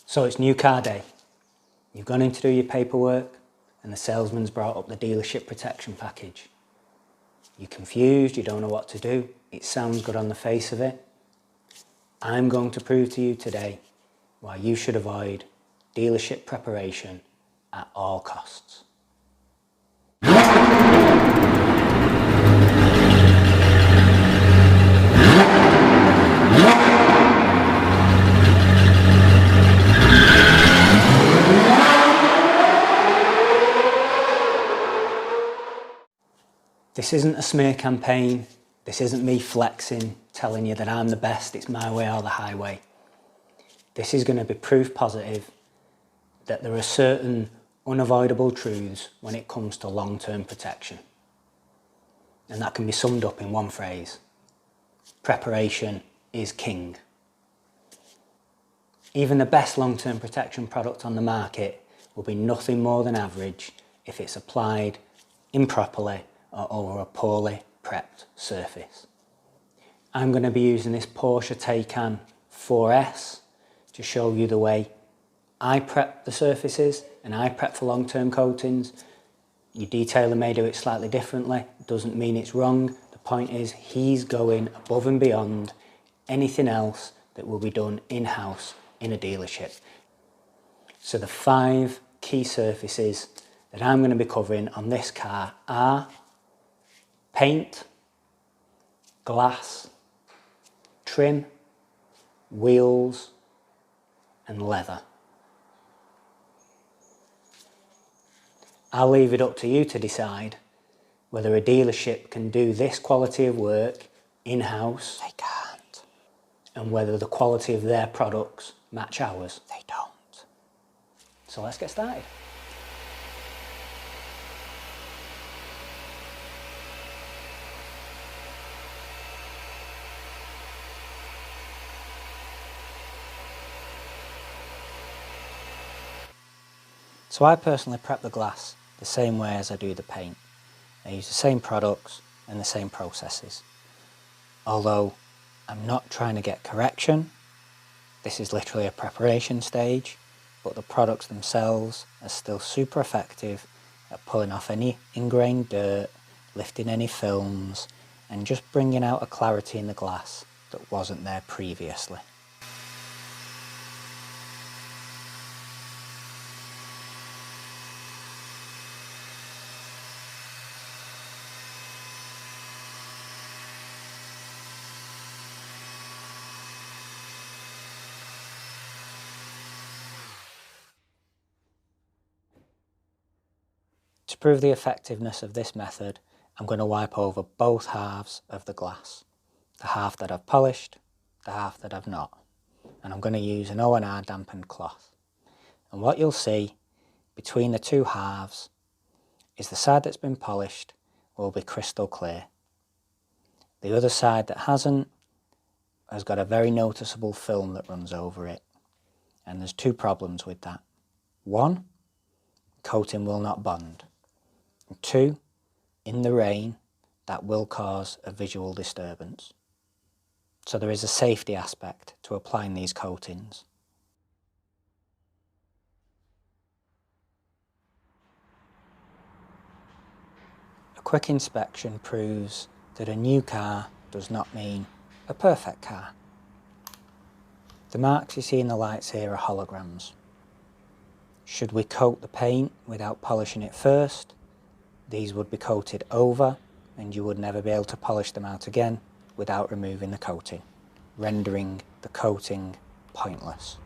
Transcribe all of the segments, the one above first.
So it's new car day. You've gone in to do your paperwork and the salesman's brought up the dealership protection package. You're confused, you don't know what to do. It sounds good on the face of it. I'm going to prove to you today why you should avoid dealership preparation at all costs. This isn't a smear campaign. This isn't me flexing, telling you that I'm the best, it's my way or the highway. This is going to be proof positive that there are certain unavoidable truths when it comes to long-term protection. And that can be summed up in one phrase. Preparation is king. Even the best long-term protection product on the market will be nothing more than average if it's applied improperly or over a poorly prepped surface. I'm going to be using this Porsche Taycan 4S to show you the way I prep the surfaces and I prep for long-term coatings. Your detailer may do it slightly differently, doesn't mean it's wrong. The point is he's going above and beyond anything else that will be done in-house in a dealership. So the 5 key surfaces that I'm going to be covering on this car are paint, glass, trim, wheels and leather. I'll leave it up to you to decide whether a dealership can do this quality of work in-house. They can't. And whether the quality of their products match ours. They don't. So let's get started. So I personally prep the glass the same way as I do the paint. I use the same products and the same processes. Although I'm not trying to get correction, this is literally a preparation stage, but the products themselves are still super effective at pulling off any ingrained dirt, lifting any films, and just bringing out a clarity in the glass that wasn't there previously. To prove the effectiveness of this method, I'm going to wipe over both halves of the glass. The half that I've polished, the half that I've not. And I'm going to use an O&R dampened cloth. And what you'll see between the two halves is the side that's been polished will be crystal clear. The other side that hasn't has got a very noticeable film that runs over it. And there's 2 problems with that. 1, coating will not bond. And 2, in the rain, that will cause a visual disturbance. So there is a safety aspect to applying these coatings. A quick inspection proves that a new car does not mean a perfect car. The marks you see in the lights here are holograms. Should we coat the paint without polishing it first, these would be coated over and you would never be able to polish them out again without removing the coating, rendering the coating pointless.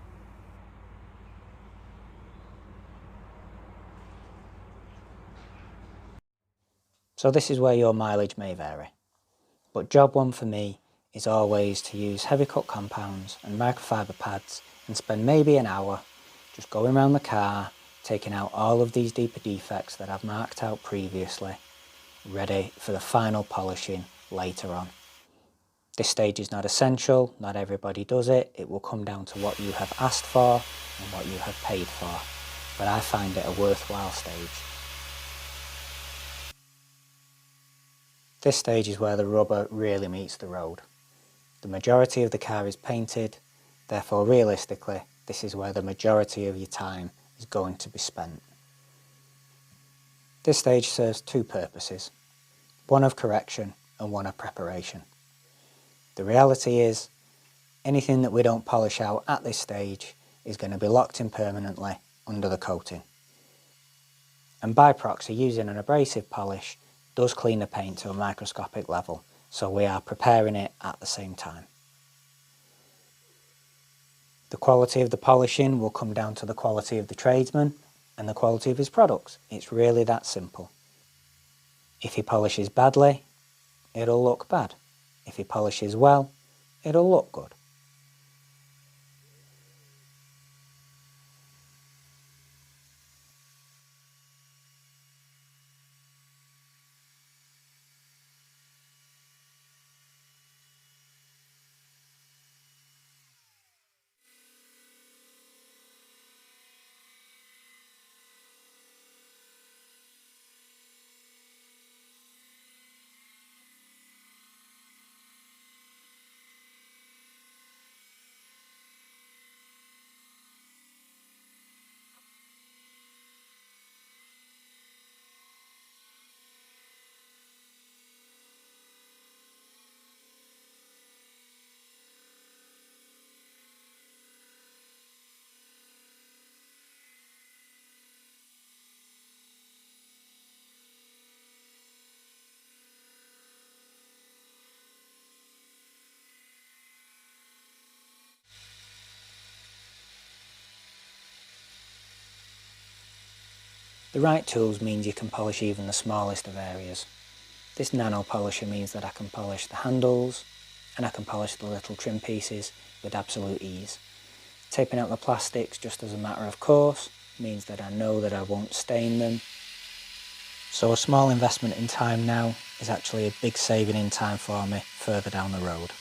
So this is where your mileage may vary, but job 1 for me is always to use heavy cut compounds and microfiber pads and spend maybe an hour just going around the car, taking out all of these deeper defects that I've marked out previously, ready for the final polishing later on. This stage is not essential, not everybody does it. It will come down to what you have asked for and what you have paid for, but I find it a worthwhile stage. This stage is where the rubber really meets the road. The majority of the car is painted, therefore realistically this is where the majority of your time is going to be spent. This stage serves two purposes, one of correction and one of preparation. The reality is, anything that we don't polish out at this stage is going to be locked in permanently under the coating. And by proxy, using an abrasive polish does clean the paint to a microscopic level, so we are preparing it at the same time. The quality of the polishing will come down to the quality of the tradesman and the quality of his products. It's really that simple. If he polishes badly, it'll look bad. If he polishes well, it'll look good. The right tools means you can polish even the smallest of areas. This nano polisher means that I can polish the handles and I can polish the little trim pieces with absolute ease. Taping out the plastics just as a matter of course means that I know that I won't stain them. So a small investment in time now is actually a big saving in time for me further down the road.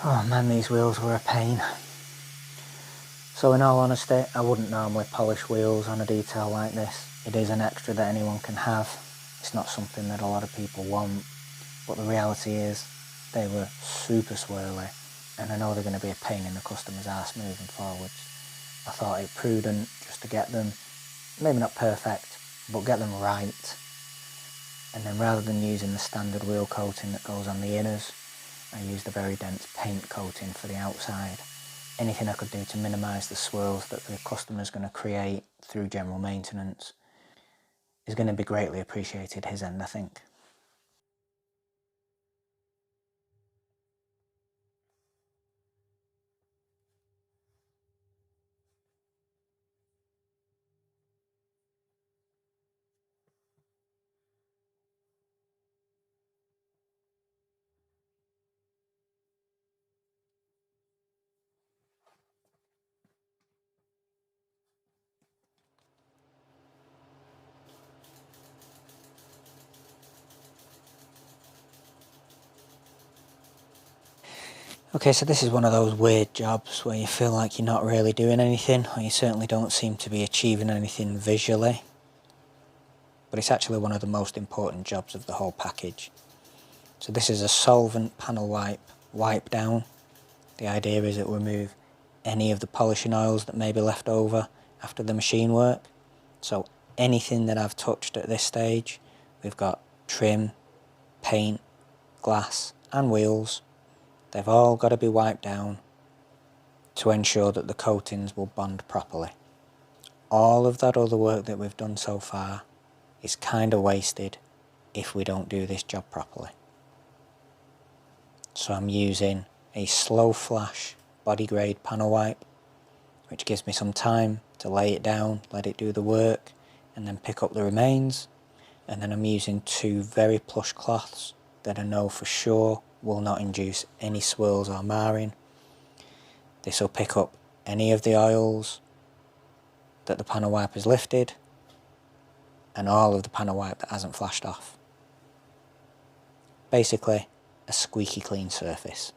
Oh man, these wheels were a pain. So in all honesty, I wouldn't normally polish wheels on a detail like this. It is an extra that anyone can have. It's not something that a lot of people want. But the reality is, they were super swirly. And I know they're going to be a pain in the customer's arse moving forwards. I thought it prudent just to get them, maybe not perfect, but get them right. And then rather than using the standard wheel coating that goes on the inners, I used a very dense paint coating for the outside. Anything I could do to minimise the swirls that the customer's going to create through general maintenance is going to be greatly appreciated his end, I think. Okay, so this is one of those weird jobs where you feel like you're not really doing anything, or you certainly don't seem to be achieving anything visually. But it's actually one of the most important jobs of the whole package. So this is a solvent panel wipe down. The idea is it will remove any of the polishing oils that may be left over after the machine work. So anything that I've touched at this stage, we've got trim, paint, glass and wheels. They've all got to be wiped down to ensure that the coatings will bond properly. All of that other work that we've done so far is kind of wasted if we don't do this job properly. So I'm using a slow flash body grade panel wipe, which gives me some time to lay it down, let it do the work, and then pick up the remains. And then I'm using two very plush cloths that I know for sure will not induce any swirls or marring. This will pick up any of the oils that the panel wipe has lifted and all of the panel wipe that hasn't flashed off. Basically, a squeaky clean surface.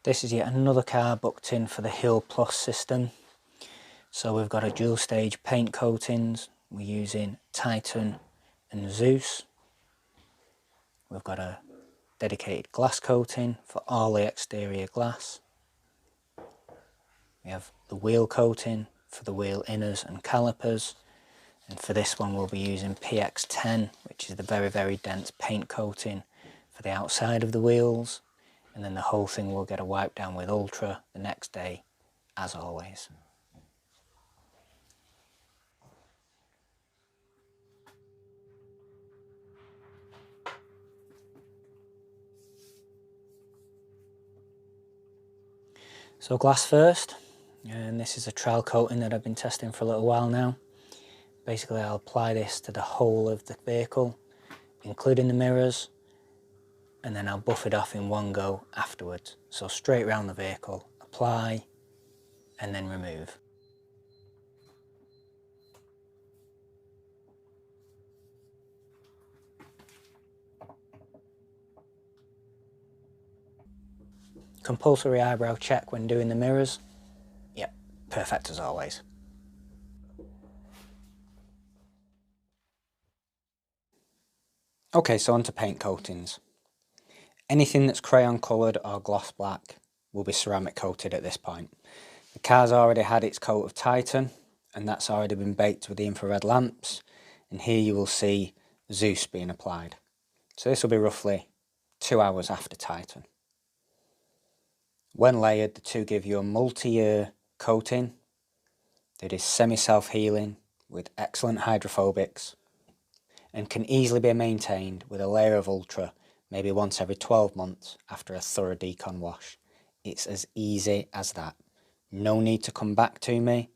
This is yet another car booked in for the Hill Plus system. So we've got a dual stage paint coatings. We're using Titan and Zeus. We've got a dedicated glass coating for all the exterior glass. We have the wheel coating for the wheel inners and calipers. And for this one we'll be using PX10, which is the very, very dense paint coating for the outside of the wheels. And then the whole thing will get a wipe down with Ultra the next day, as always. So glass first, and this is a trial coating that I've been testing for a little while now. Basically I'll apply this to the whole of the vehicle, including the mirrors, and then I'll buff it off in one go afterwards. So straight around the vehicle, apply, and then remove. Compulsory eyebrow check when doing the mirrors. Yep, perfect as always. Okay, so on to paint coatings. Anything that's crayon coloured or gloss black will be ceramic coated at this point. The car's already had its coat of Titan, and that's already been baked with the infrared lamps, and here you will see Zeus being applied. So this will be roughly 2 hours after Titan. When layered, the two give you a multi-year coating that is semi-self-healing with excellent hydrophobics and can easily be maintained with a layer of Ultra maybe once every 12 months after a thorough decon wash. It's as easy as that. No need to come back to me,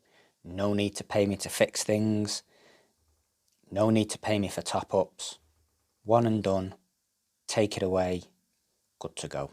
no need to pay me to fix things, no need to pay me for top-ups. One and done, take it away, good to go.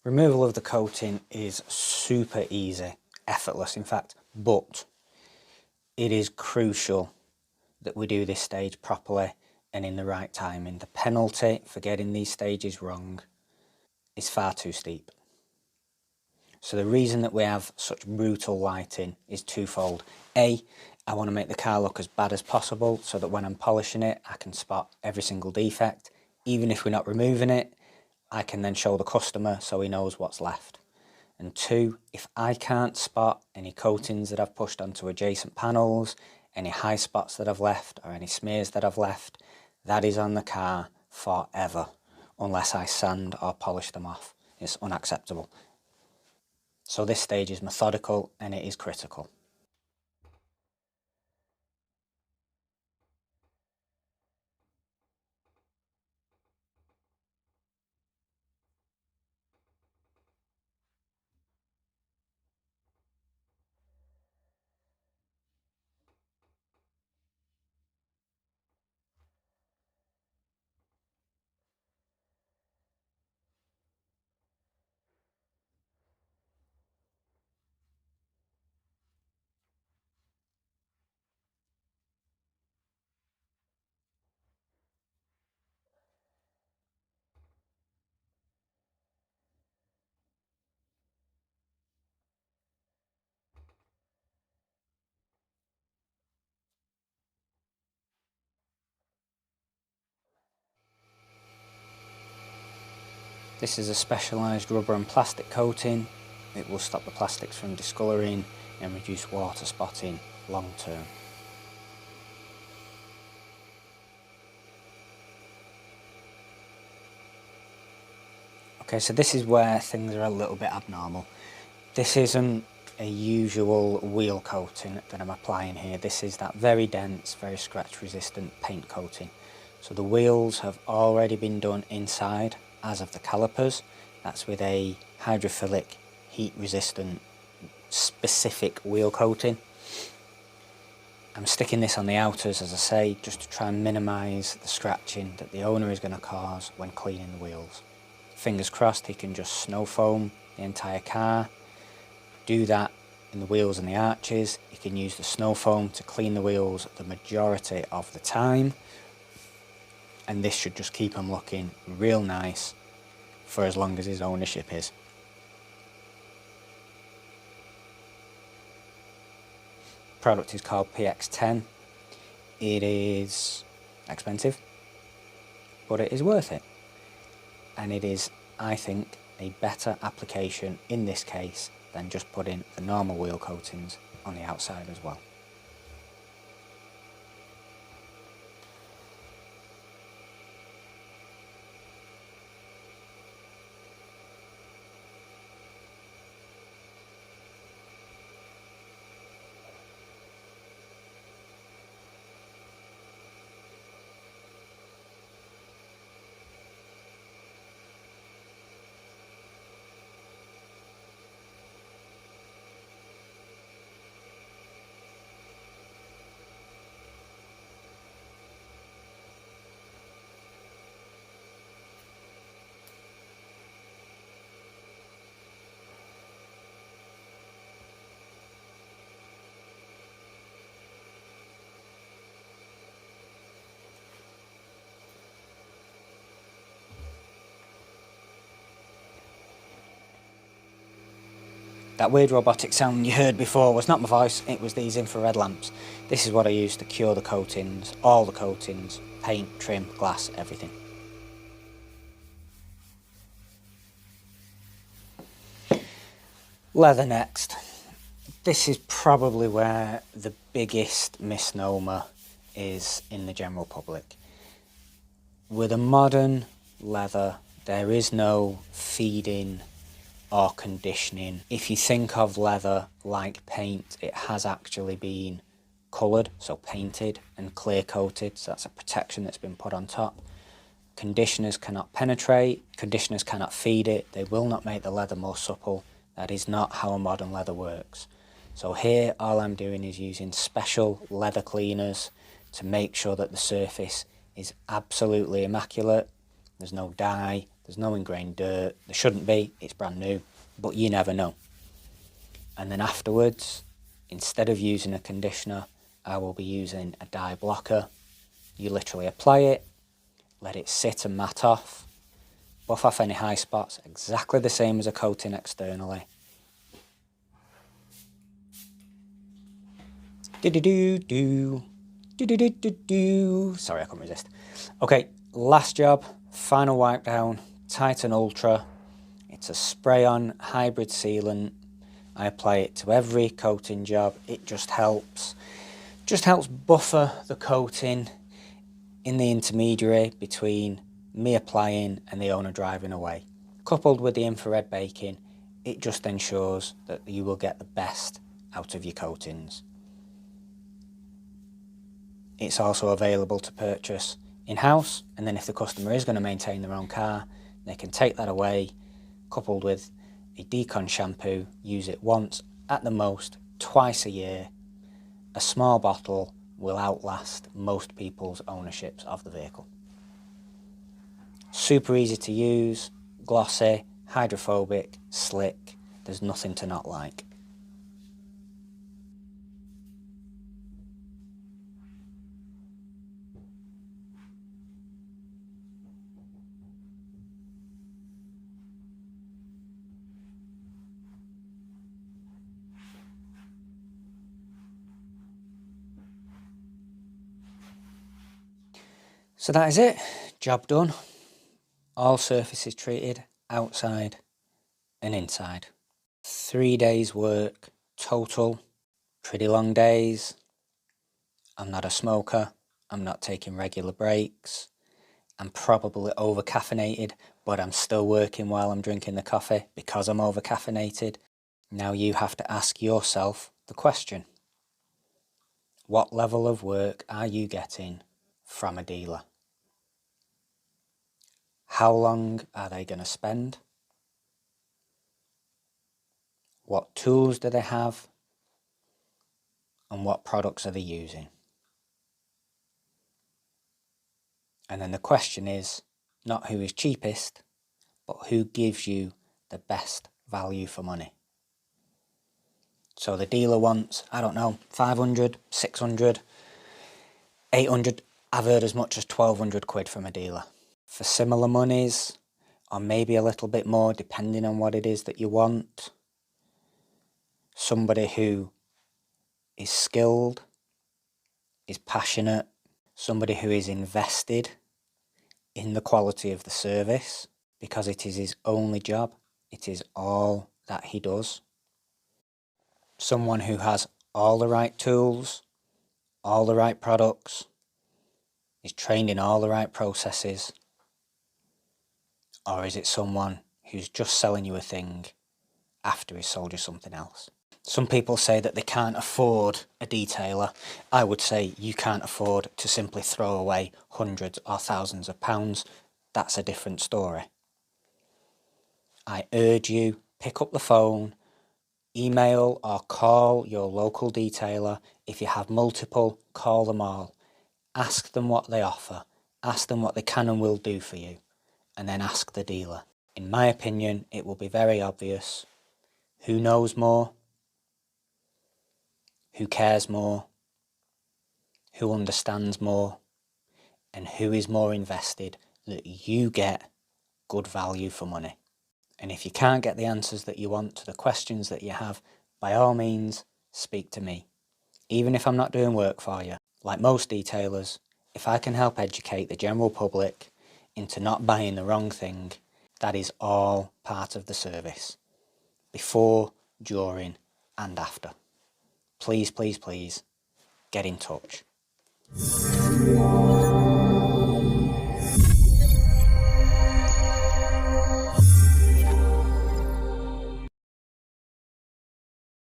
Removal of the coating is super easy, effortless in fact, but it is crucial that we do this stage properly and in the right timing. The penalty for getting these stages wrong is far too steep. So the reason that we have such brutal lighting is twofold. A, I want to make the car look as bad as possible so that when I'm polishing it I can spot every single defect. Even if we're not removing it, I can then show the customer so he knows what's left. And two, if I can't spot any coatings that I've pushed onto adjacent panels, any high spots that I've left or any smears that I've left, that is on the car forever unless I sand or polish them off. It's unacceptable. So this stage is methodical and it is critical. This is a specialised rubber and plastic coating. It will stop the plastics from discolouring and reduce water spotting long term. Okay, so this is where things are a little bit abnormal. This isn't a usual wheel coating that I'm applying here. This is that very dense, very scratch resistant paint coating. So the wheels have already been done inside, as of the calipers. That's with a hydrophilic, heat resistant, specific wheel coating. I'm sticking this on the outers, as I say, just to try and minimise the scratching that the owner is going to cause when cleaning the wheels. Fingers crossed he can just snow foam the entire car. Do that in the wheels and the arches. You can use the snow foam to clean the wheels the majority of the time, and this should just keep them looking real nice for as long as his ownership is. Product is called PX10. It is expensive, but it is worth it, and it is, I think, a better application in this case than just putting the normal wheel coatings on the outside as well. That weird robotic sound you heard before was not my voice, it was these infrared lamps. This is what I use to cure the coatings, all the coatings, paint, trim, glass, everything. Leather next. This is probably where the biggest misnomer is in the general public. With a modern leather, there is no feeding or conditioning. If you think of leather like paint, it has actually been coloured, so painted and clear coated, so that's a protection that's been put on top. Conditioners cannot penetrate, conditioners cannot feed it, they will not make the leather more supple. That is not how a modern leather works. So here all I'm doing is using special leather cleaners to make sure that the surface is absolutely immaculate. There's no dye, there's no ingrained dirt. There shouldn't be, it's brand new, but you never know. And then afterwards, instead of using a conditioner, I will be using a dye blocker. You literally apply it, let it sit and mat off, buff off any high spots, exactly the same as a coating externally. Do-do-do-do, do-do-do-do-do. Sorry, I couldn't resist. Okay, last job, final wipe down, Titan Ultra. It's a spray-on hybrid sealant. I apply it to every coating job. It just helps buffer the coating in the intermediary between me applying and the owner driving away. Coupled with the infrared baking, it just ensures that you will get the best out of your coatings. It's also available to purchase in-house, and then if the customer is going to maintain their own car, they can take that away, coupled with a decon shampoo, use it once, at the most, twice a year. A small bottle will outlast most people's ownerships of the vehicle. Super easy to use, glossy, hydrophobic, slick, there's nothing to not like. So that is it, job done. All surfaces treated, outside and inside. 3 days work total, pretty long days. I'm not a smoker, I'm not taking regular breaks. I'm probably over caffeinated, but I'm still working while I'm drinking the coffee because I'm over caffeinated. Now you have to ask yourself the question, what level of work are you getting from a dealer? How long are they going to spend? What tools do they have? And what products are they using? And then the question is not who is cheapest, but who gives you the best value for money. So the dealer wants, I don't know, 500, 600, 800. I've heard as much as 1,200 quid from a dealer. For similar monies, or maybe a little bit more depending on what it is that you want, somebody who is skilled, is passionate, somebody who is invested in the quality of the service because it is his only job, it is all that he does. Someone who has all the right tools, all the right products, is trained in all the right processes, or is it someone who's just selling you a thing after he's sold you something else? Some people say that they can't afford a detailer. I would say you can't afford to simply throw away hundreds or thousands of pounds. That's a different story. I urge you, pick up the phone, email or call your local detailer. If you have multiple, call them all. Ask them what they offer. Ask them what they can and will do for you. And then ask the dealer. In my opinion, it will be very obvious who knows more, who cares more, who understands more, and who is more invested that you get good value for money. And if you can't get the answers that you want to the questions that you have, by all means, speak to me. Even if I'm not doing work for you. Like most detailers, if I can help educate the general public into not buying the wrong thing, that is all part of the service. Before, during, and after. Please, please, please, get in touch.